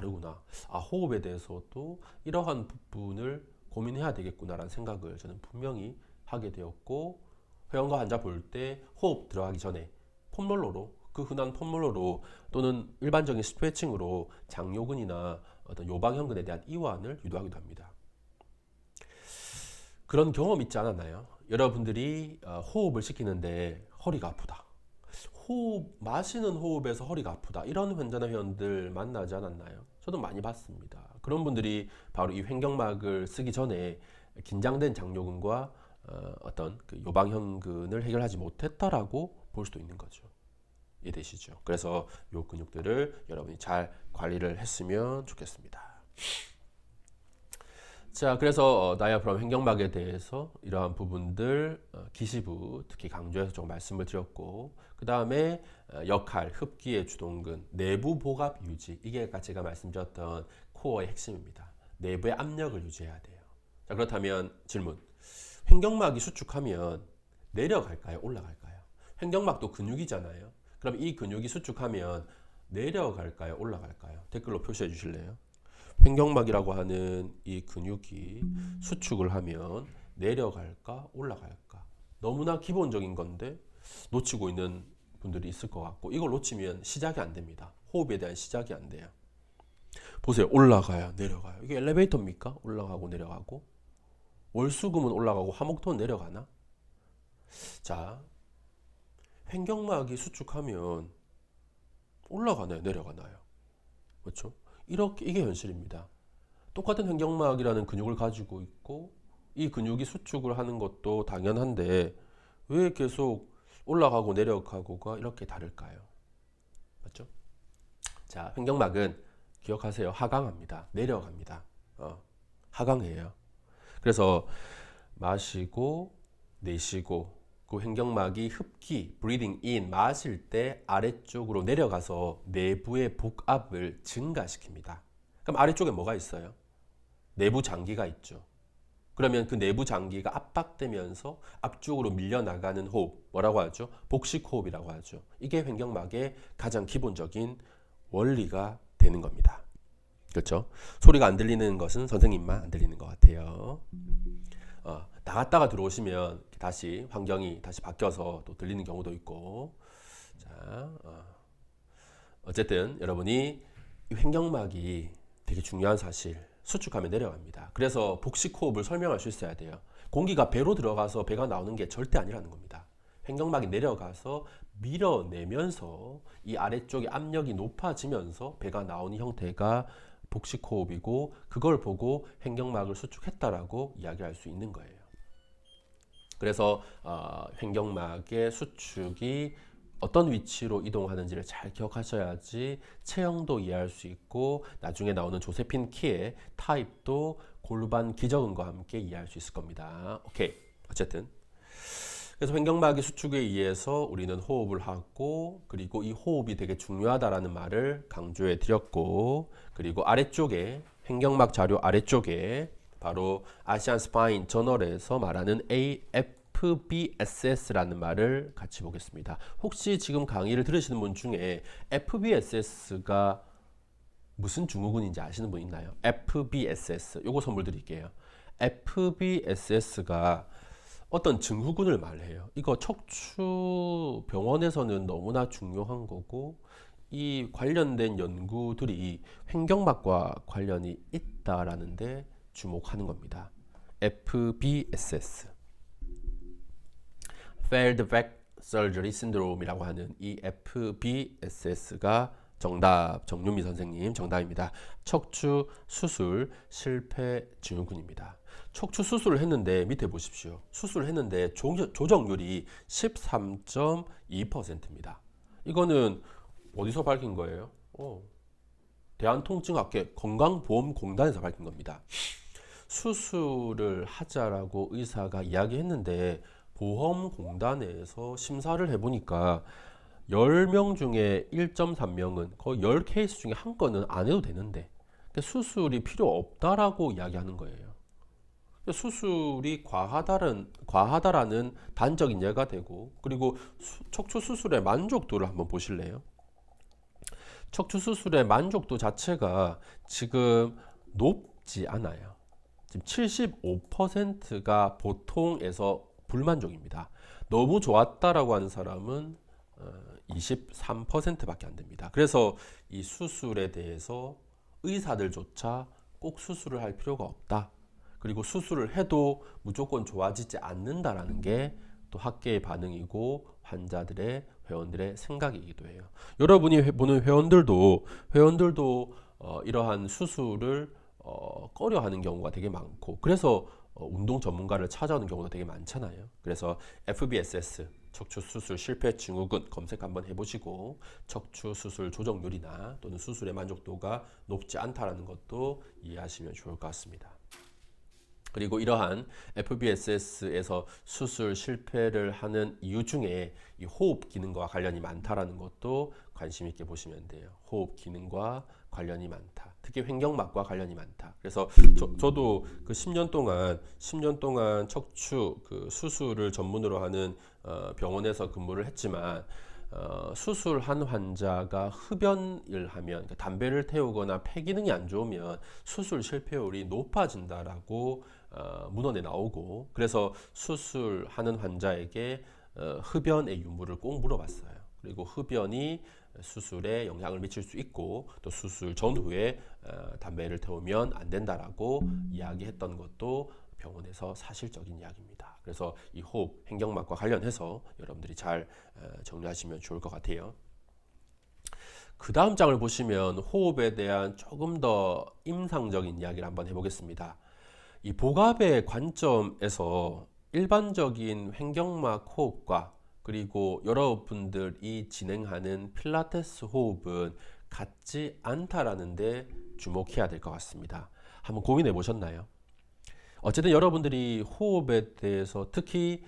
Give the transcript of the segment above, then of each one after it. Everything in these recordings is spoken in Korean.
다르구나. 호흡에 대해서도 이러한 부분을 고민해야 되겠구나라는 생각을 저는 분명히 하게 되었고, 회원과 환자 볼 때 호흡 들어가기 전에 폼롤러로, 그 흔한 폼롤러로 또는 일반적인 스트레칭으로 장요근이나 어떤 요방형근에 대한 이완을 유도하기도 합니다. 그런 경험 있지 않았나요? 여러분들이 호흡을 시키는데 허리가 아프다. 마시는 호흡에서 허리가 아프다. 이런 환자나 회원들 만나지 않았나요? 저도 많이 봤습니다. 그런 분들이 바로 이 횡격막을 쓰기 전에 긴장된 장요근과 어떤 그 요방형근을 해결하지 못했다라고 볼 수도 있는 거죠. 이해되시죠? 그래서 이 근육들을 여러분이 잘 관리를 했으면 좋겠습니다. 자, 그래서 다이아프람 횡격막에 대해서 이러한 부분들 기시부 특히 강조해서 좀 말씀을 드렸고, 그 다음에 역할, 흡기의 주동근, 내부 복압 유지, 이게 아까 제가 말씀드렸던 코어의 핵심입니다. 내부의 압력을 유지해야 돼요. 자, 그렇다면 질문, 횡격막이 수축하면 내려갈까요? 올라갈까요? 횡격막도 근육이잖아요. 그럼 이 근육이 수축하면 내려갈까요? 올라갈까요? 댓글로 표시해 주실래요? 횡격막이라고 하는 이 근육이 수축을 하면 내려갈까 올라갈까, 너무나 기본적인 건데 놓치고 있는 분들이 있을 것 같고, 이걸 놓치면 시작이 안 됩니다. 호흡에 대한 시작이 안 돼요. 보세요. 올라가요 내려가요. 이게 엘리베이터입니까? 올라가고 내려가고. 월수금은 올라가고 화목토는 내려가나? 자, 횡격막이 수축하면 올라가나요 내려가나요? 그렇죠? 이게 현실입니다. 똑같은 횡격막이라는 근육을 가지고 있고, 이 근육이 수축을 하는 것도 당연한데 왜 계속 올라가고 내려가고가 이렇게 다를까요? 맞죠? 자, 횡격막은 기억하세요. 하강합니다. 내려갑니다. 하강해요. 그래서 마시고 내쉬고, 그 횡격막이 흡기, breathing in, 마실 때 아래쪽으로 내려가서 내부의 복압을 증가시킵니다. 그럼 아래쪽에 뭐가 있어요? 내부 장기가 있죠. 그러면 그 내부 장기가 압박되면서 앞쪽으로 밀려나가는 호흡, 뭐라고 하죠? 복식 호흡이라고 하죠. 이게 횡격막의 가장 기본적인 원리가 되는 겁니다. 그렇죠? 소리가 안 들리는 것은 선생님만 안 들리는 것 같아요. 나갔다가 들어오시면 다시 환경이 다시 바뀌어서 또 들리는 경우도 있고. 자, 어쨌든 여러분이 이 횡격막이 되게 중요한 사실, 수축하면 내려갑니다. 그래서 복식 호흡을 설명할 수 있어야 돼요. 공기가 배로 들어가서 배가 나오는 게 절대 아니라는 겁니다. 횡격막이 내려가서 밀어내면서 이 아래쪽의 압력이 높아지면서 배가 나오는 형태가 복식 호흡이고, 그걸 보고 횡격막을 수축했다라고 이야기할 수 있는 거예요. 그래서 횡격막의 수축이 어떤 위치로 이동하는지를 잘 기억하셔야지 체형도 이해할 수 있고, 나중에 나오는 조세핀 키의 타입도 골반 기저근과 함께 이해할 수 있을 겁니다. 오케이. 어쨌든 그래서 횡격막의 수축에 의해서 우리는 호흡을 하고, 그리고 이 호흡이 되게 중요하다라는 말을 강조해 드렸고, 그리고 아래쪽에 횡격막 자료 아래쪽에 바로 아시안 스파인 저널에서 말하는 FBSS라는 말을 같이 보겠습니다. 혹시 지금 강의를 들으시는 분 중에 FBSS가 무슨 증후군인지 아시는 분 있나요? FBSS, 요거 선물 드릴게요. FBSS가 어떤 증후군을 말해요. 이거 척추 병원에서는 너무나 중요한 거고, 이 관련된 연구들이 횡격막과 관련이 있다라는데 주목하는 겁니다. FBSS, Failed Back Surgery Syndrome이라고 하는 이 FBSS가 정윤미 선생님 정답입니다. 척추 수술 실패 증후군입니다. 척추 수술을 했는데 밑에 보십시오. 수술을 했는데 조정률이 13.2%입니다. 이거는 어디서 밝힌 거예요? 대한통증학회 건강보험공단에서 밝힌 겁니다. 수술을 하자라고 의사가 이야기했는데 보험공단에서 심사를 해보니까 10명 중에 1.3명은 거의 10케이스 중에 한 건은 안 해도 되는데 수술이 필요 없다라고 이야기하는 거예요. 수술이 과하다라는 단적인 예가 되고, 그리고 척추 수술의 만족도를 한번 보실래요? 척추 수술의 만족도 자체가 지금 높지 않아요. 지금 75%가 보통에서 불만족입니다. 너무 좋았다라고 하는 사람은 23%밖에 안 됩니다. 그래서 이 수술에 대해서 의사들조차 꼭 수술을 할 필요가 없다. 그리고 수술을 해도 무조건 좋아지지 않는다라는 게 또 학계의 반응이고 환자들의 회원들의 생각이기도 해요. 여러분이 보는 회원들도 이러한 수술을 꺼려하는 경우가 되게 많고, 그래서 운동 전문가를 찾아오는 경우가 되게 많잖아요. 그래서 FBSS 척추 수술 실패 증후군 검색 한번 해보시고 척추 수술 조정률이나 또는 수술의 만족도가 높지 않다라는 것도 이해하시면 좋을 것 같습니다. 그리고 이러한 FBSS에서 수술 실패를 하는 이유 중에 이 호흡 기능과 관련이 많다라는 것도 관심 있게 보시면 돼요. 호흡 기능과 관련이 많다. 특히 횡격막과 관련이 많다. 그래서 저도 그 10년 동안 척추 그 수술을 전문으로 하는 병원에서 근무를 했지만 수술한 환자가 흡연을 하면, 그러니까 담배를 태우거나 폐 기능이 안 좋으면 수술 실패율이 높아진다라고 문헌에 나오고, 그래서 수술하는 환자에게 흡연의 유무를 꼭 물어봤어요. 그리고 흡연이 수술에 영향을 미칠 수 있고 또 수술 전후에 담배를 태우면 안 된다라고 이야기했던 것도 병원에서 사실적인 이야기입니다. 그래서 이 호흡, 횡격막과 관련해서 여러분들이 잘 정리하시면 좋을 것 같아요. 그 다음 장을 보시면 호흡에 대한 조금 더 임상적인 이야기를 한번 해보겠습니다. 이 복압의 관점에서 일반적인 횡격막 호흡과 그리고 여러분들이 진행하는 필라테스 호흡은 같지 않다라는 데 주목해야 될 것 같습니다. 한번 고민해 보셨나요? 어쨌든 여러분들이 호흡에 대해서 특히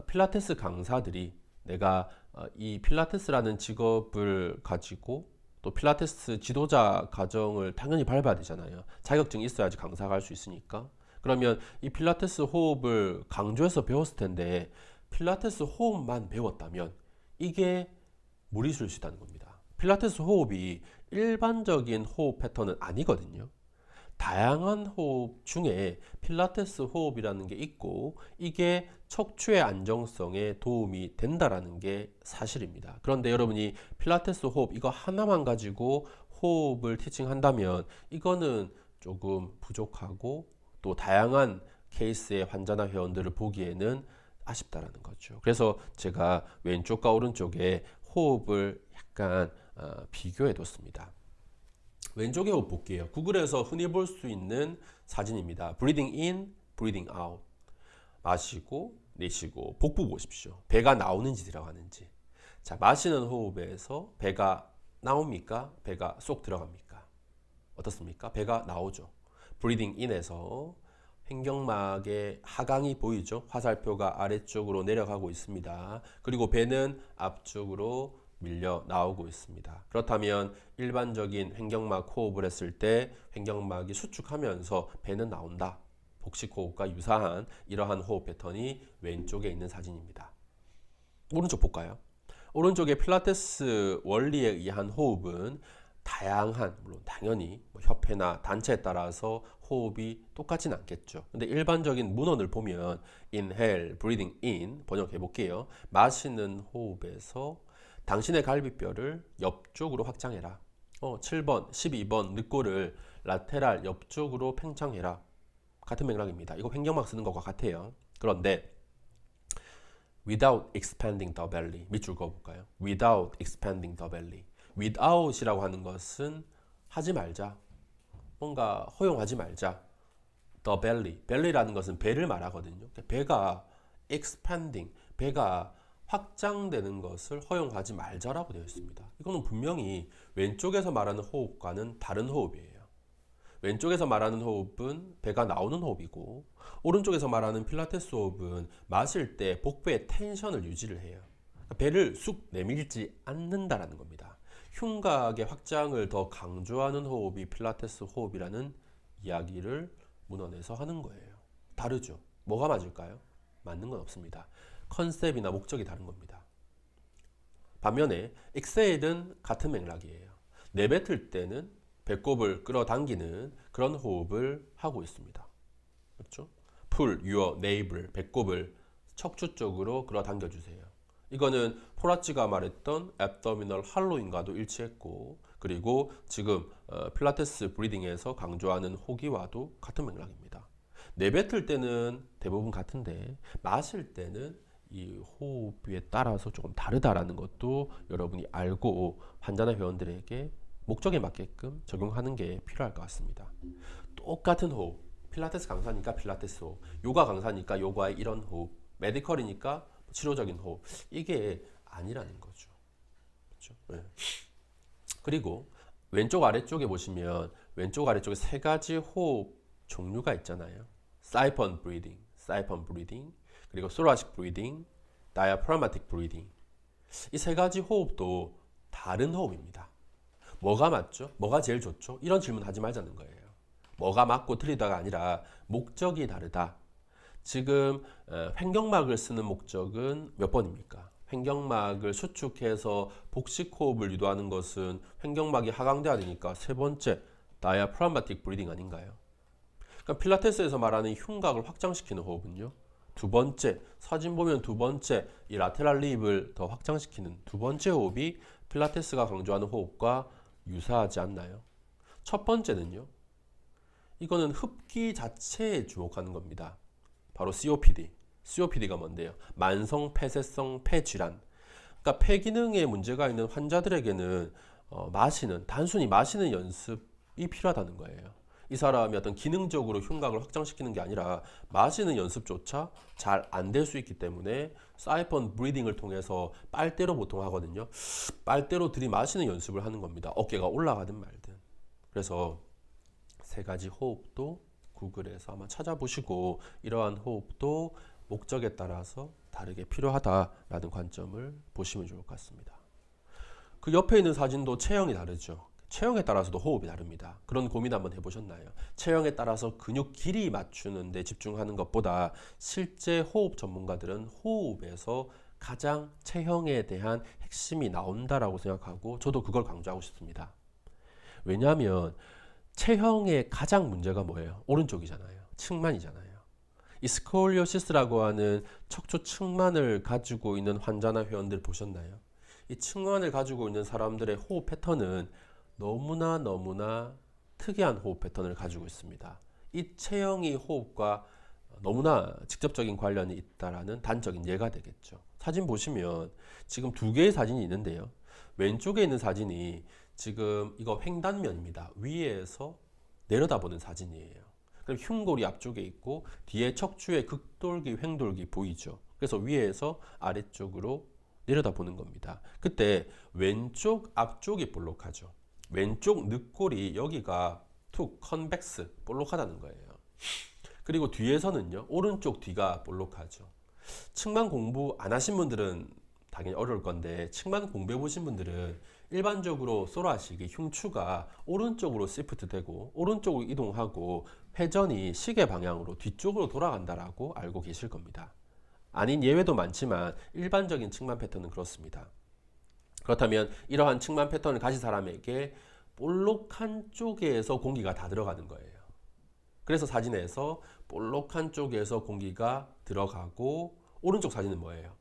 필라테스 강사들이 내가 이 필라테스라는 직업을 가지고 또 필라테스 지도자 과정을 당연히 밟아야 되잖아요. 자격증이 있어야지 강사가 할 수 있으니까. 그러면 이 필라테스 호흡을 강조해서 배웠을 텐데 필라테스 호흡만 배웠다면 이게 무리수일 수 있다는 겁니다. 필라테스 호흡이 일반적인 호흡 패턴은 아니거든요. 다양한 호흡 중에 필라테스 호흡이라는 게 있고 이게 척추의 안정성에 도움이 된다라는 게 사실입니다. 그런데 여러분이 필라테스 호흡 이거 하나만 가지고 호흡을 티칭한다면 이거는 조금 부족하고 또 다양한 케이스의 환자나 회원들을 보기에는 아쉽다라는 거죠. 그래서 제가 왼쪽과 오른쪽에 호흡을 약간 비교해 뒀습니다. 왼쪽에 호흡 볼게요. 구글에서 흔히 볼 수 있는 사진입니다. breathing in, breathing out. 마시고 내쉬고 복부 보십시오. 배가 나오는지 들어가는지. 자, 마시는 호흡에서 배가 나옵니까? 배가 쏙 들어갑니까? 어떻습니까? 배가 나오죠. breathing in에서 횡격막의 하강이 보이죠? 화살표가 아래쪽으로 내려가고 있습니다. 그리고 배는 앞쪽으로 밀려 나오고 있습니다. 그렇다면 일반적인 횡격막 호흡을 했을 때 횡격막이 수축하면서 배는 나온다. 복식 호흡과 유사한 이러한 호흡 패턴이 왼쪽에 있는 사진입니다. 오른쪽 볼까요? 오른쪽에 필라테스 원리에 의한 호흡은 다양한, 물론 당연히 협회나 단체에 따라서 호흡이 똑같진 않겠죠. 근데 일반적인 문헌을 보면 inhale, breathing in 번역해 볼게요. 마시는 호흡에서 당신의 갈비뼈를 옆쪽으로 확장해라. 7번, 12번 늑골을 라테랄 옆쪽으로 팽창해라. 같은 맥락입니다. 이거 횡격막 쓰는 것과 같아요. 그런데 without expanding the belly, 밑줄 그어볼까요? without expanding the belly. without이라고 하는 것은 하지 말자. 뭔가 허용하지 말자. the belly. belly라는 것은 배를 말하거든요. 배가 expanding, 배가 확장되는 것을 허용하지 말자라고 되어 있습니다. 이거는 분명히 왼쪽에서 말하는 호흡과는 다른 호흡이에요. 왼쪽에서 말하는 호흡은 배가 나오는 호흡이고 오른쪽에서 말하는 필라테스 호흡은 마실 때 복부의 텐션을 유지를 해요. 배를 쑥 내밀지 않는다라는 겁니다. 흉곽의 확장을 더 강조하는 호흡이 필라테스 호흡이라는 이야기를 문헌에서 하는 거예요. 다르죠? 뭐가 맞을까요? 맞는 건 없습니다. 컨셉이나 목적이 다른 겁니다. 반면에 exhale은 같은 맥락이에요. 내뱉을 때는 배꼽을 끌어당기는 그런 호흡을 하고 있습니다. 그렇죠? Pull your navel, 배꼽을 척추 쪽으로 끌어당겨 주세요. 이거는 포라치가 말했던 abdominal hollowing과도 일치했고, 그리고 지금 필라테스 브리딩에서 강조하는 호기와도 같은 맥락입니다. 내뱉을 때는 대부분 같은데 마실 때는 이 호흡에 따라서 조금 다르다라는 것도 여러분이 알고 환자나 회원들에게 목적에 맞게끔 적용하는 게 필요할 것 같습니다. 똑같은 호흡, 필라테스 강사니까 필라테스 호흡, 요가 강사니까 요가의 이런 호흡, 메디컬이니까 치료적인 호흡, 이게 아니라는 거죠. 그렇죠? 네. 그리고 왼쪽 아래쪽에 보시면 왼쪽 아래쪽에 세 가지 호흡 종류가 있잖아요. 사이펀 브리딩, 그리고 소라식 브리딩, 다이아프라마틱 브리딩. 이 세 가지 호흡도 다른 호흡입니다. 뭐가 맞죠? 뭐가 제일 좋죠? 이런 질문 하지 말자는 거예요. 뭐가 맞고 틀리다가 아니라 목적이 다르다. 지금 횡격막을 쓰는 목적은 몇 번입니까? 횡격막을 수축해서 복식 호흡을 유도하는 것은 횡격막이 하강돼야 되니까 세 번째 다이아프라마틱 브리딩 아닌가요? 그러니까 필라테스에서 말하는 흉곽을 확장시키는 호흡은요. 두 번째, 사진 보면 두 번째 이 라테랄 립을 더 확장시키는 두 번째 호흡이 필라테스가 강조하는 호흡과 유사하지 않나요? 첫 번째는요. 이거는 흡기 자체에 주목하는 겁니다. 바로 COPD. COPD가 뭔데요? 만성 폐쇄성 폐질환. 그러니까 폐 기능에 문제가 있는 환자들에게는 단순히 마시는 연습이 필요하다는 거예요. 이 사람이 어떤 기능적으로 흉곽을 확장시키는 게 아니라 마시는 연습조차 잘 안 될 수 있기 때문에 사이펀 브리딩을 통해서 빨대로 보통 하거든요. 빨대로 들이마시는 연습을 하는 겁니다. 어깨가 올라가든 말든. 그래서 세 가지 호흡도 구글에서 한번 찾아보시고 이러한 호흡도 목적에 따라서 다르게 필요하다라는 관점을 보시면 좋을 것 같습니다. 그 옆에 있는 사진도 체형이 다르죠. 체형에 따라서도 호흡이 다릅니다. 그런 고민 한번 해보셨나요? 체형에 따라서 근육 길이 맞추는 데 집중하는 것보다 실제 호흡 전문가들은 호흡에서 가장 체형에 대한 핵심이 나온다라고 생각하고 저도 그걸 강조하고 싶습니다. 왜냐하면 체형의 가장 문제가 뭐예요? 오른쪽이잖아요. 측만이잖아요. 이 스콜리오시스라고 하는 척추 측만을 가지고 있는 환자나 회원들 보셨나요? 이 측만을 가지고 있는 사람들의 호흡 패턴은 너무나 특이한 호흡 패턴을 가지고 있습니다. 이 체형이 호흡과 너무나 직접적인 관련이 있다라는 단적인 예가 되겠죠. 사진 보시면 지금 두 개의 사진이 있는데요. 왼쪽에 있는 사진이 지금 이거 횡단면입니다. 위에서 내려다보는 사진이에요. 그럼 흉골이 앞쪽에 있고 뒤에 척추의 극돌기, 횡돌기 보이죠. 그래서 위에서 아래쪽으로 내려다보는 겁니다. 그때 왼쪽 앞쪽이 볼록하죠. 왼쪽 늑골이 여기가 툭 컨벡스 볼록하다는 거예요. 그리고 뒤에서는요 오른쪽 뒤가 볼록하죠. 측만 공부 안 하신 분들은 당연히 어려울 건데 측만 공부해 보신 분들은 일반적으로 소라식이 흉추가 오른쪽으로 시프트 되고 오른쪽으로 이동하고 회전이 시계 방향으로 뒤쪽으로 돌아간다라고 알고 계실 겁니다. 아닌 예외도 많지만 일반적인 측만 패턴은 그렇습니다. 그렇다면 이러한 측만 패턴을 가진 사람에게 볼록한 쪽에서 공기가 다 들어가는 거예요. 그래서 사진에서 볼록한 쪽에서 공기가 들어가고 오른쪽 사진은 뭐예요?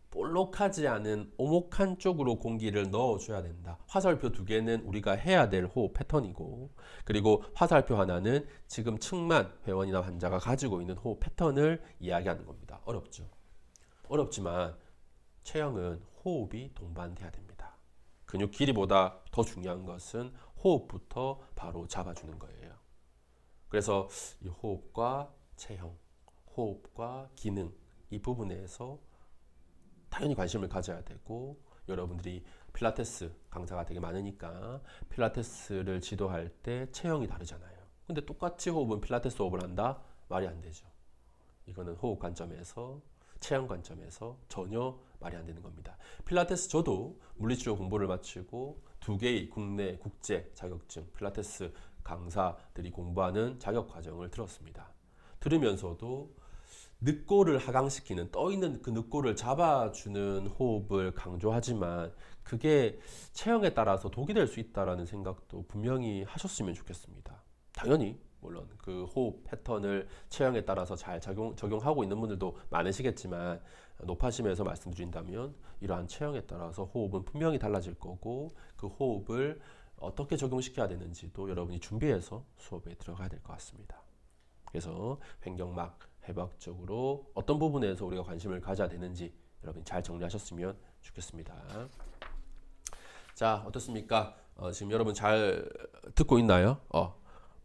볼록하지 않은 오목한 쪽으로 공기를 넣어줘야 된다. 화살표 두 개는 우리가 해야 될 호흡 패턴이고 그리고 화살표 하나는 지금 측만 회원이나 환자가 가지고 있는 호흡 패턴을 이야기하는 겁니다. 어렵죠? 어렵지만 체형은 호흡이 동반돼야 됩니다. 근육 길이보다 더 중요한 것은 호흡부터 바로 잡아주는 거예요. 그래서 이 호흡과 체형, 호흡과 기능 이 부분에서 당연히 관심을 가져야 되고 여러분들이 필라테스 강사가 되게 많으니까 필라테스를 지도할 때 체형이 다르잖아요. 근데 똑같이 호흡은 필라테스 호흡을 한다? 말이 안 되죠. 이거는 호흡 관점에서 체형 관점에서 전혀 말이 안 되는 겁니다. 필라테스 저도 물리치료 공부를 마치고 두 개의 국내 국제 자격증 필라테스 강사들이 공부하는 자격 과정을 들었습니다. 들으면서도 늑골을 하강시키는 떠 있는 그 늑골을 잡아주는 호흡을 강조하지만 그게 체형에 따라서 독이 될 수 있다라는 생각도 분명히 하셨으면 좋겠습니다. 당연히 물론 그 호흡 패턴을 체형에 따라서 잘 적용하고 있는 분들도 많으시겠지만 높아심에서 말씀드린다면 이러한 체형에 따라서 호흡은 분명히 달라질 거고 그 호흡을 어떻게 적용시켜야 되는지도 여러분이 준비해서 수업에 들어가야 될 것 같습니다. 그래서 횡격막 해박적으로 어떤 부분에서 우리가 관심을 가져야 되는지 여러분이 잘 정리하셨으면 좋겠습니다. 자, 어떻습니까? 지금 여러분 잘 듣고 있나요?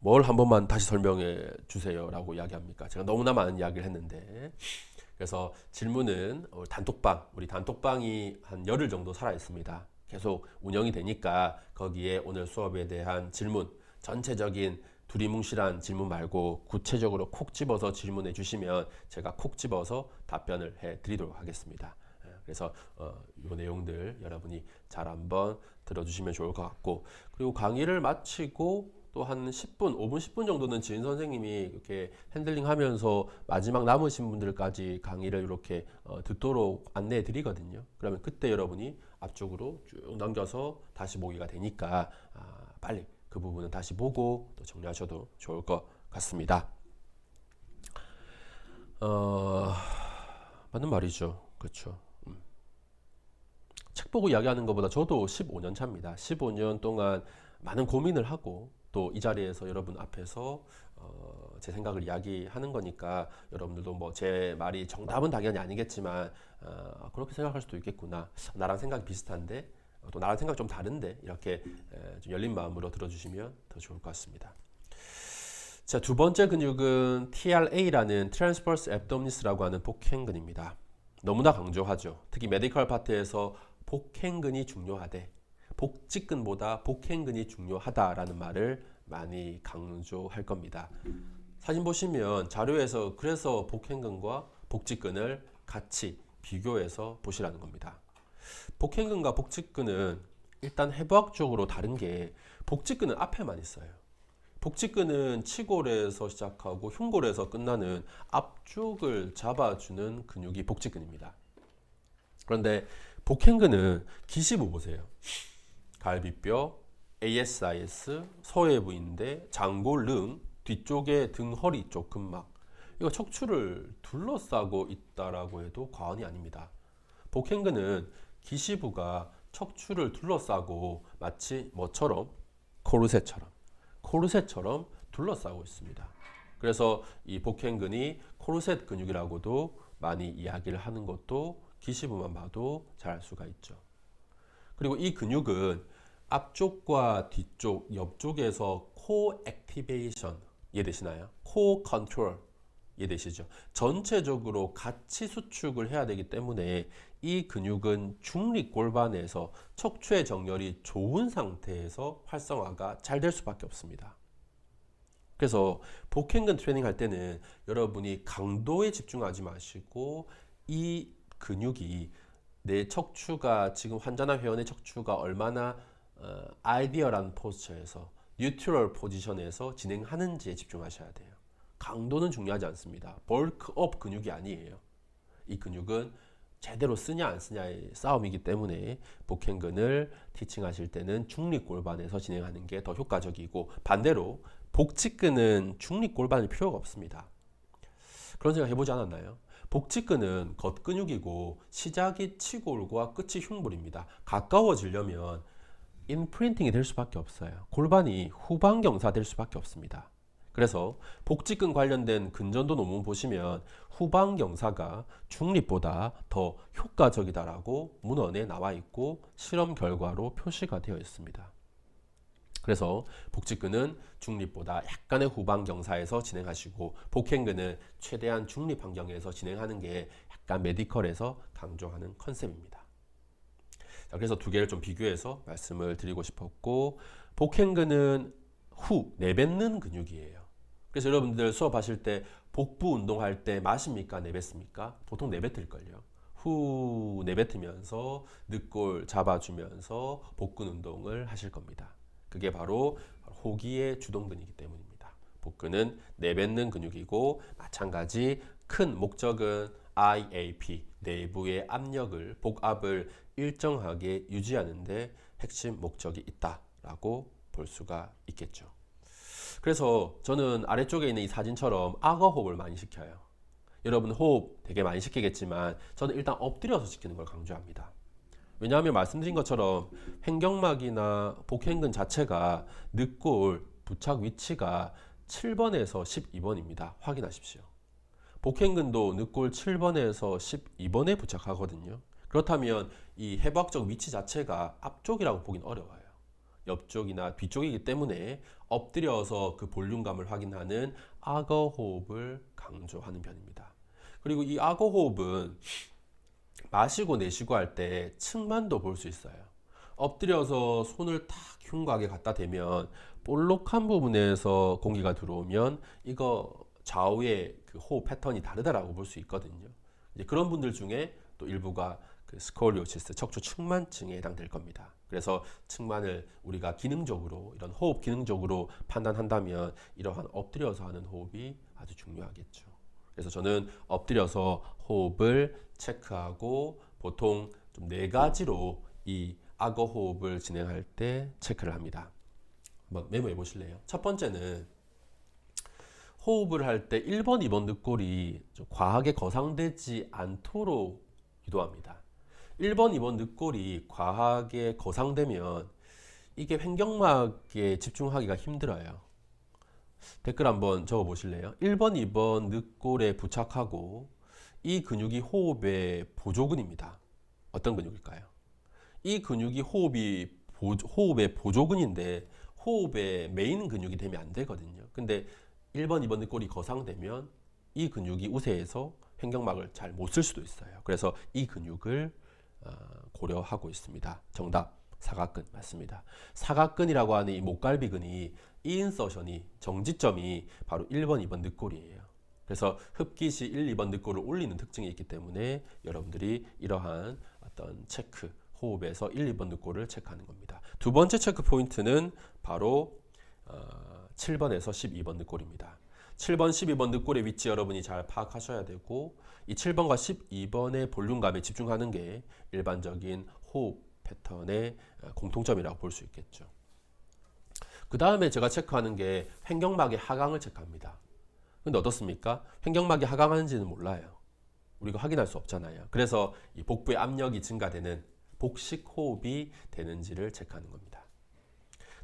뭘 한 번만 다시 설명해 주세요 라고 이야기합니까? 제가 너무나 많은 이야기를 했는데 그래서 질문은 우리 단톡방이 한 열흘 정도 살아 있습니다. 계속 운영이 되니까 거기에 오늘 수업에 대한 질문, 전체적인 두리뭉실한 질문 말고 구체적으로 콕 집어서 질문해 주시면 제가 콕 집어서 답변을 해 드리도록 하겠습니다. 그래서 이 내용들 여러분이 잘 한번 들어주시면 좋을 것 같고, 그리고 강의를 마치고 또 한 10분, 5분, 10분 정도는 지은 선생님이 이렇게 핸들링 하면서 마지막 남으신 분들까지 강의를 이렇게 듣도록 안내해 드리거든요. 그러면 그때 여러분이 앞쪽으로 쭉 넘겨서 다시 보기가 되니까 빨리 그 부분은 다시 보고 또 정리하셔도 좋을 것 같습니다. 맞는 말이죠. 그렇죠. 책 보고 이야기하는 것보다 저도 15년 차입니다. 15년 동안 많은 고민을 하고 또 이 자리에서 여러분 앞에서 제 생각을 이야기하는 거니까 여러분들도 뭐 제 말이 정답은 당연히 아니겠지만 그렇게 생각할 수도 있겠구나, 나랑 생각이 비슷한데 또 나랑 생각 좀 다른데, 이렇게 좀 열린 마음으로 들어주시면 더 좋을 것 같습니다. 자, 두 번째 근육은 TRA라는 Transverse Abdominis라고 하는 복행근입니다. 너무나 강조하죠. 특히 메디컬 파트에서 복행근이 중요하대, 복직근보다 복행근이 중요하다라는 말을 많이 강조할 겁니다. 사진 보시면 자료에서 그래서 복행근과 복직근을 같이 비교해서 보시라는 겁니다. 복행근과 복직근은 일단 해부학적으로 다른 게, 복직근은 앞에만 있어요. 복직근은 치골에서 시작하고 흉골에서 끝나는 앞쪽을 잡아주는 근육이 복직근입니다. 그런데 복행근은 기시부 보세요. 갈비뼈, ASIS, 서해부인대, 장골릉, 뒤쪽에 등, 허리 쪽 근막, 이거 척추를 둘러싸고 있다라고 해도 과언이 아닙니다. 복행근은 기시부가 척추를 둘러싸고 마치 뭐처럼? 코르셋처럼 둘러싸고 있습니다. 그래서 이 복행근이 코르셋 근육이라고도 많이 이야기를 하는 것도 기시부만 봐도 잘 알 수가 있죠. 그리고 이 근육은 앞쪽과 뒤쪽, 옆쪽에서 코 액티베이션 이해되시나요? 코 컨트롤 이해되시죠? 전체적으로 같이 수축을 해야 되기 때문에 이 근육은 중립골반에서 척추의 정렬이 좋은 상태에서 활성화가 잘 될 수밖에 없습니다. 그래서 복행근 트레이닝 할 때는 여러분이 강도에 집중하지 마시고 이 근육이 내 척추가, 지금 환자나 회원의 척추가 얼마나 아이디얼한 포스처에서, 뉴트럴 포지션에서 진행하는지에 집중하셔야 돼요. 강도는 중요하지 않습니다. 벌크업 근육이 아니에요. 이 근육은 제대로 쓰냐 안 쓰냐의 싸움이기 때문에 복행근을 티칭하실 때는 중립골반에서 진행하는 게 더 효과적이고, 반대로 복직근은 중립골반일 필요가 없습니다. 그런 생각 해보지 않았나요? 복직근은 겉근육이고 시작이 치골과 끝이 흉골입니다. 가까워지려면 인프린팅이 될 수밖에 없어요. 골반이 후방경사 될 수밖에 없습니다. 그래서 복직근 관련된 근전도 논문 보시면 후방경사가 중립보다 더 효과적이다라고 문헌에 나와 있고 실험 결과로 표시가 되어 있습니다. 그래서 복직근은 중립보다 약간의 후방경사에서 진행하시고, 복행근은 최대한 중립 환경에서 진행하는 게 약간 메디컬에서 강조하는 컨셉입니다. 자, 그래서 두 개를 좀 비교해서 말씀을 드리고 싶었고, 복행근은 후 내뱉는 근육이에요. 그래서 여러분들 수업하실 때 복부 운동할 때 마십니까 내뱉습니까? 보통 내뱉을걸요. 후 내뱉으면서 늑골 잡아주면서 복근 운동을 하실 겁니다. 그게 바로 호기의 주동근이기 때문입니다. 복근은 내뱉는 근육이고 마찬가지 큰 목적은 IAP, 내부의 압력을, 복압을 일정하게 유지하는데 핵심 목적이 있다라고 볼 수가 있겠죠. 그래서 저는 아래쪽에 있는 이 사진처럼 악어 호흡을 많이 시켜요. 여러분 호흡 되게 많이 시키겠지만 저는 일단 엎드려서 시키는 걸 강조합니다. 왜냐하면 말씀드린 것처럼 횡격막이나 복행근 자체가 늑골 부착 위치가 7번에서 12번입니다. 확인하십시오. 복행근도 늑골 7번에서 12번에 부착하거든요. 그렇다면 이 해부학적 위치 자체가 앞쪽이라고 보긴 어려워요. 옆쪽이나 뒤쪽이기 때문에 엎드려서 그 볼륨감을 확인하는 악어 호흡을 강조하는 편입니다. 그리고 이 악어 호흡은 마시고 내쉬고 할 때 측만도 볼 수 있어요. 엎드려서 손을 탁 흉곽에 갖다 대면 볼록한 부분에서 공기가 들어오면 이거 좌우의 그 호흡 패턴이 다르다라고 볼 수 있거든요. 이제 그런 분들 중에 또 일부가 그 스콜리오시스, 척추 측만증에 해당될 겁니다. 그래서 측만을 우리가 기능적으로 이런 호흡 기능적으로 판단한다면 이러한 엎드려서 하는 호흡이 아주 중요하겠죠. 그래서 저는 엎드려서 호흡을 체크하고 보통 좀 4가지로 이 악어 호흡을 진행할 때 체크를 합니다. 한번 메모해 보실래요? 첫 번째는 호흡을 할 때 1번, 2번 늑골이 좀 과하게 거상되지 않도록 유도합니다. 1번, 2번 늑골이 과하게 거상되면 이게 횡격막에 집중하기가 힘들어요. 댓글 한번 적어 보실래요? 1번, 2번 늑골에 부착하고 이 근육이 호흡의 보조근입니다. 어떤 근육일까요? 이 근육이 호흡의 보조근인데 호흡의 메인 근육이 되면 안 되거든요. 근데 1번, 2번 늑골이 거상되면 이 근육이 우세해서 횡격막을 잘 못 쓸 수도 있어요. 그래서 이 근육을 고려하고 있습니다. 정답 사각근 맞습니다. 사각근이라고 하는 이 목갈비근이 인서션이 정지점이 바로 1번, 2번 늑골이에요. 그래서 흡기 시 1, 2번 늑골을 올리는 특징이 있기 때문에 여러분들이 이러한 어떤 체크, 호흡에서 1, 2번 늑골을 체크하는 겁니다. 두 번째 체크 포인트는 바로 7번에서 12번 늑골입니다. 7번, 12번 늑골의 위치 여러분이 잘 파악하셔야 되고 이 7번과 12번의 볼륨감에 집중하는 게 일반적인 호흡 패턴의 공통점이라고 볼 수 있겠죠. 그 다음에 제가 체크하는 게 횡격막의 하강을 체크합니다. 근데 어떻습니까? 횡격막이 하강하는지는 몰라요. 우리가 확인할 수 없잖아요. 그래서 이 복부의 압력이 증가되는 복식 호흡이 되는지를 체크하는 겁니다.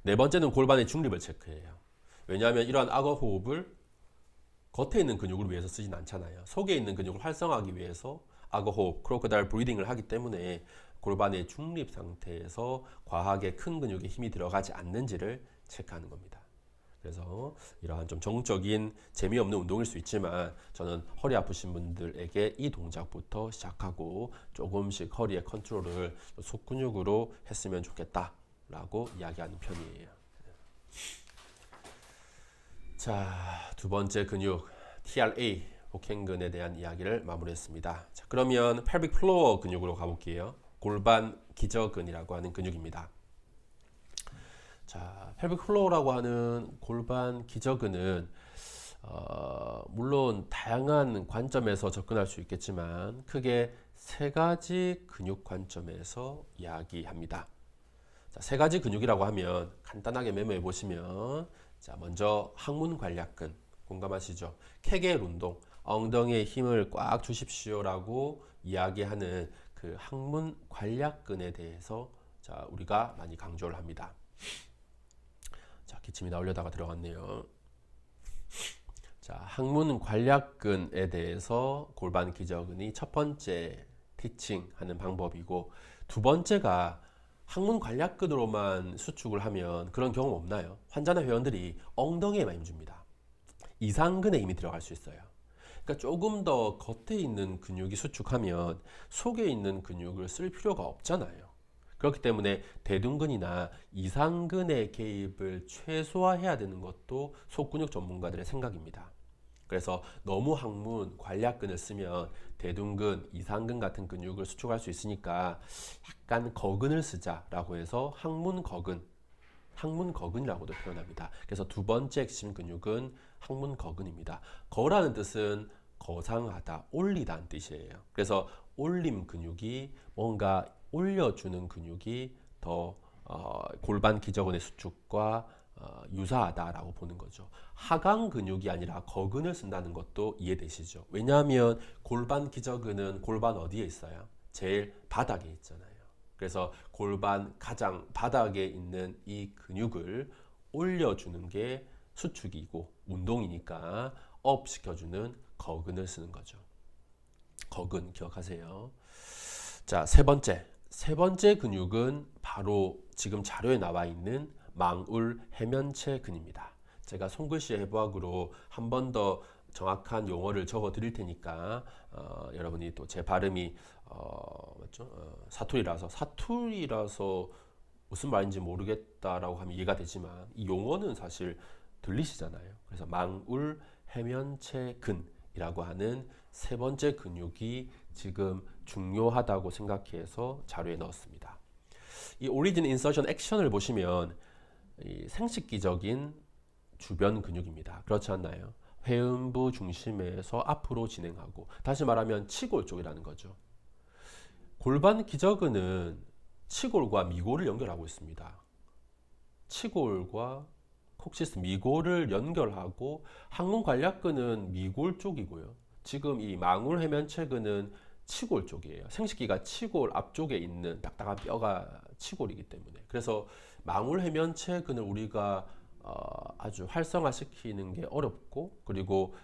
네 번째는 골반의 중립을 체크해요. 왜냐하면 이러한 악어 호흡을 겉에 있는 근육을 위해서 쓰진 않잖아요. 속에 있는 근육을 활성화하기 위해서 악어 호흡, 크로커다일 브리딩을 하기 때문에 골반의 중립 상태에서 과하게 큰 근육에 힘이 들어가지 않는지를 체크하는 겁니다. 그래서 이러한 좀 정적인 재미없는 운동일 수 있지만 저는 허리 아프신 분들에게 이 동작부터 시작하고 조금씩 허리의 컨트롤을 속근육으로 했으면 좋겠다라고 이야기하는 편이에요. 자, 두 번째 근육 TRA 복행근에 대한 이야기를 마무리했습니다. 자, 그러면 pelvic floor 근육으로 가볼게요. 골반 기저근이라고 하는 근육입니다. 자, pelvic floor라고 하는 골반 기저근은 물론 다양한 관점에서 접근할 수 있겠지만 크게 3가지 근육 관점에서 이야기합니다. 자, 3가지 근육이라고 하면 간단하게 메모해 보시면 자, 먼저 항문 관략근 공감하시죠? 케겔 운동, 엉덩이에 힘을 꽉 주십시오라고 이야기하는 그 항문 관략근에 대해서 자, 우리가 많이 강조를 합니다. 자, 기침이 나오려다가 들어갔네요. 자, 항문 관략근에 대해서 골반 기저근이 첫 번째 티칭하는 방법이고 두 번째가 항문 관략근으로만 수축을 하면 그런 경험 없나요? 환자나 회원들이 엉덩이에만 힘줍니다. 이상근에 힘이 들어갈 수 있어요. 그러니까 조금 더 겉에 있는 근육이 수축하면 속에 있는 근육을 쓸 필요가 없잖아요. 그렇기 때문에 대둔근이나 이상근의 개입을 최소화해야 되는 것도 속근육 전문가들의 생각입니다. 그래서 너무 항문 관략근을 쓰면 대둔근, 이상근 같은 근육을 수축할 수 있으니까 약간 거근을 쓰자라고 해서 항문 거근, 항문거근이라고도 표현합니다. 그래서 두 번째 핵심 근육은 항문거근입니다. 거라는 뜻은 거상하다, 올리다는 뜻이에요. 그래서 올림 근육이 뭔가 올려주는 근육이 더 골반 기저근의 수축과 유사하다라고 보는 거죠. 하강 근육이 아니라 거근을 쓴다는 것도 이해되시죠? 왜냐하면 골반 기저근은 골반 어디에 있어요? 제일 바닥에 있잖아요. 그래서 골반 가장 바닥에 있는 이 근육을 올려주는 게 수축이고 운동이니까 업 시켜주는 거근을 쓰는 거죠. 거근 기억하세요. 자, 세 번째 근육은 바로 지금 자료에 나와 있는 망울 해면체 근입니다. 제가 손글씨 해부학으로 한 번 더 정확한 용어를 적어 드릴 테니까 여러분이 또 제 발음이 맞죠? 사투리라서 무슨 말인지 모르겠다라고 하면 이해가 되지만 이 용어는 사실 들리시잖아요. 그래서 망울 해면체 근이라고 하는 세 번째 근육이 지금 중요하다고 생각해서 자료에 넣었습니다. 이 오리진 인서션 액션을 보시면 이 생식기적인 주변 근육입니다. 그렇지 않나요? 회음부 중심에서 앞으로 진행하고, 다시 말하면 치골 쪽이라는 거죠. 골반 기저근은 치골과 미골을 연결하고 있습니다. 치골과 콕시스 미골을 연결하고 항문 관략근은 미골 쪽이고요. 지금 이 망울 해면체근은 치골 쪽이에요. 생식기가 치골 앞쪽에 있는 딱딱한 뼈가 치골이기 때문에. 그래서 망울 해면체근을 우리가 아주 활성화시키는 게 어렵고, 그리고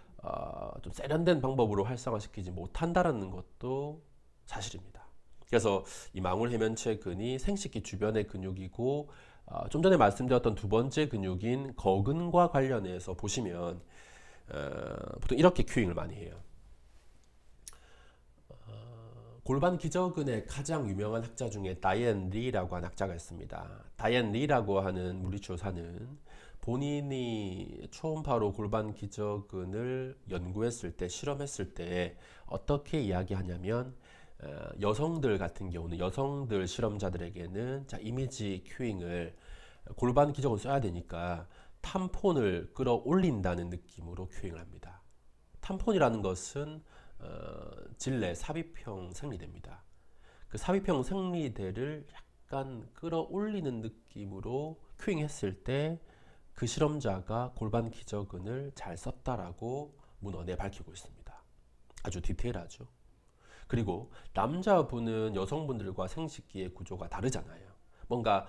좀 세련된 방법으로 활성화시키지 못한다라는 것도 사실입니다. 그래서 이 망울 해면체근이 생식기 주변의 근육이고, 좀 전에 말씀드렸던 두 번째 근육인 거근과 관련해서 보시면 보통 이렇게 큐잉을 많이 해요. 골반 기저근의 가장 유명한 학자 중에 다이앤 리라고 하는 학자가 있습니다. 다이앤 리라고 하는 물리치료사는 본인이 초음파로 골반 기저근을 연구했을 때, 실험했을 때 어떻게 이야기하냐면, 여성들 같은 경우는, 여성들 실험자들에게는 자, 이미지 큐잉을 골반 기저근 써야 되니까 탐폰을 끌어올린다는 느낌으로 큐잉을 합니다. 탐폰이라는 것은 질내 삽입형 생리대입니다. 그 삽입형 생리대를 약간 끌어올리는 느낌으로 큐잉했을 때 그 실험자가 골반 기저근을 잘 썼다라고 문헌에 밝히고 있습니다. 아주 디테일하죠. 그리고 남자분은 여성분들과 생식기의 구조가 다르잖아요. 뭔가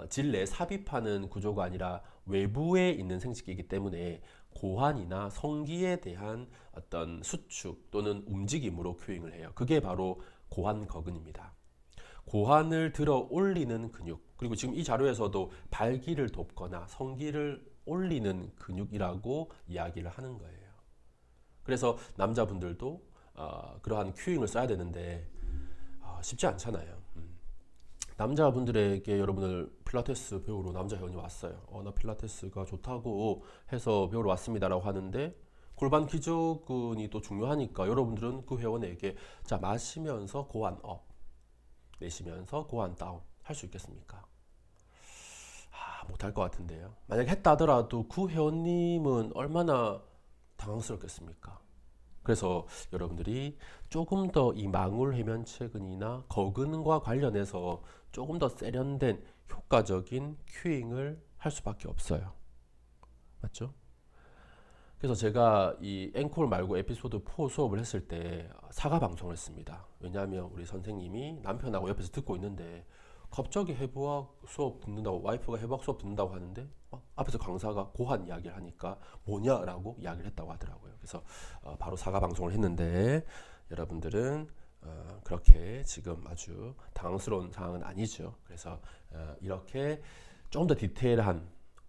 질내 삽입하는 구조가 아니라 외부에 있는 생식기이기 때문에 고환이나 성기에 대한 어떤 수축 또는 움직임으로 큐잉을 해요. 그게 바로 고환거근입니다. 고환을 들어 올리는 근육, 그리고 지금 이 자료에서도 발기를 돕거나 성기를 올리는 근육이라고 이야기를 하는 거예요. 그래서 남자분들도 그러한 큐잉을 써야 되는데 쉽지 않잖아요. 남자분들에게 여러분들 필라테스 배우러 남자 회원이 왔어요. 나 필라테스가 좋다고 해서 배우러 왔습니다라고 하는데, 골반 기저근이 또 중요하니까 여러분들은 그 회원에게 자, 마시면서 고환 업, 내쉬면서 고환 다운 할 수 있겠습니까? 못할 것 같은데요. 만약 했다 하더라도 그 회원님은 얼마나 당황스럽겠습니까? 그래서 여러분들이 조금 더 이 망울 해면체근이나 거근과 관련해서 조금 더 세련된 효과적인 큐잉을 할 수밖에 없어요. 맞죠? 그래서 제가 이 앵콜 말고 에피소드 4 수업을 했을 때 사과 방송을 했습니다. 왜냐하면 우리 선생님이 남편하고 옆에서 듣고 있는데 갑자기 해부학 수업 듣는다고, 와이프가 해부학 수업 듣는다고 하는데 앞에서 강사가 고환 이야기를 하니까 뭐냐라고 이야기를 했다고 하더라고요. 그래서 바로 사과 방송을 했는데, 여러분들은 그렇게 지금 아주 당황스러운 상황은 아니죠. 그래서 이렇게 좀 더 디테일한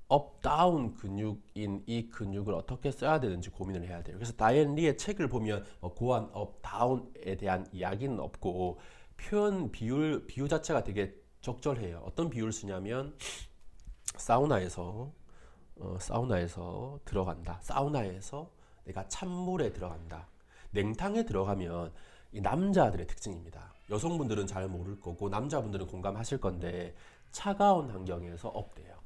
업, 다운 근육인 이 근육을 어떻게 써야 되는지 고민을 해야 돼요. 그래서 다이앤 리의 책을 보면 고환, 업, 다운에 대한 이야기는 없고, 표현 비유 자체가 되게 적절해요. 어떤 비유를 쓰냐면 사우나에서 들어간다. 사우나에서 내가 찬물에 들어간다. 냉탕에 들어가면 이 남자들의 특징입니다. 여성분들은 잘 모를 거고 남자분들은 공감하실 건데, 차가운 환경에서 업돼요.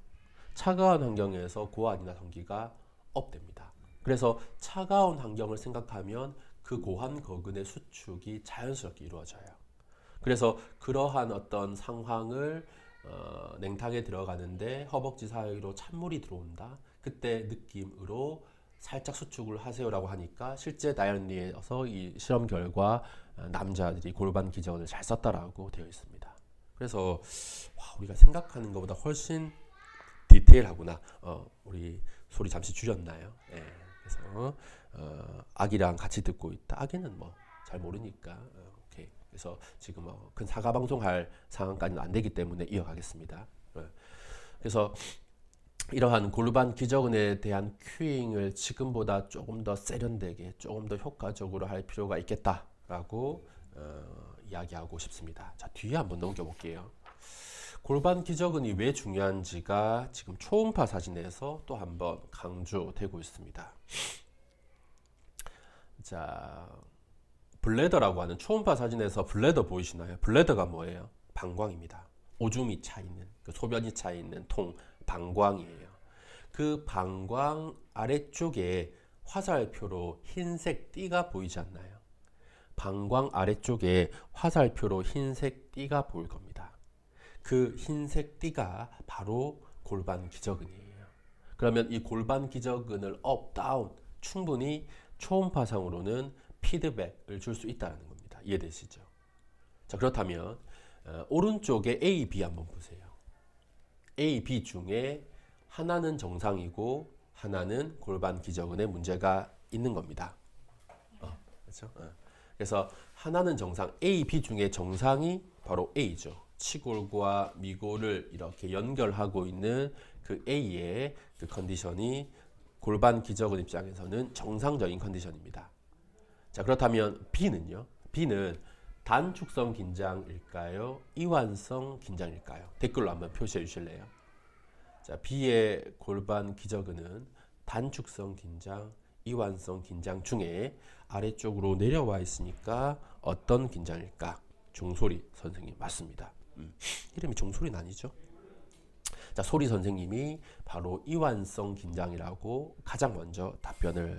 차가운 환경에서 고환이나 성기가 업됩니다. 그래서 차가운 환경을 생각하면 그 고환 거근의 수축이 자연스럽게 이루어져요. 그래서 그러한 어떤 상황을 냉탕에 들어가는데 허벅지 사이로 찬물이 들어온다. 그때 느낌으로 살짝 수축을 하세요라고 하니까 실제 다이언리에서 이 실험 결과 남자들이 골반 기저근을 잘 썼다라고 되어 있습니다. 그래서 우리가 생각하는 것보다 훨씬 디테일하구나. 우리 소리 잠시 줄였나요? 예, 그래서 아기랑 같이 듣고 있다. 아기는 뭐 잘 모르니까. 오케이. 그래서 지금 큰 사과 방송할 상황까지는 안 되기 때문에 이어가겠습니다. 그래서 이러한 골반 기저근에 대한 큐잉을 지금보다 조금 더 세련되게, 조금 더 효과적으로 할 필요가 있겠다라고 이야기하고 싶습니다. 자, 뒤에 한번 넘겨볼게요. 골반 기저근이 왜 중요한지가 지금 초음파 사진에서 또 한번 강조되고 있습니다. 자, 블래더라고 하는 초음파 사진에서 블래더 보이시나요? 블래더가 뭐예요? 방광입니다. 오줌이 차 있는, 소변이 차 있는 통, 방광이에요. 그 방광 아래쪽에 화살표로 흰색 띠가 보이지 않나요? 방광 아래쪽에 화살표로 흰색 띠가 보일 겁니다. 그 흰색 띠가 바로 골반 기저근이에요. 그러면 이 골반 기저근을 업, 다운 충분히 초음파상으로는 피드백을 줄 수 있다는 겁니다. 이해되시죠? 자, 그렇다면 오른쪽에 A, B 한번 보세요. A, B 중에 하나는 정상이고 하나는 골반 기저근에 문제가 있는 겁니다. 그렇죠? 그래서 하나는 정상, A, B 중에 정상이 바로 A죠. 치골과 미골을 이렇게 연결하고 있는 그 A의 그 컨디션이 골반 기저근 입장에서는 정상적인 컨디션입니다. 자, 그렇다면 B는요? B는 단축성 긴장일까요? 이완성 긴장일까요? 댓글로 한번 표시해 주실래요? 자, B의 골반 기저근은 단축성 긴장, 이완성 긴장 중에 아래쪽으로 내려와 있으니까 어떤 긴장일까? 종소리 선생님 맞습니다. 이름이 종소리는 아니죠? 자, 소리 선생님이 바로 이완성 긴장이라고 가장 먼저 답변을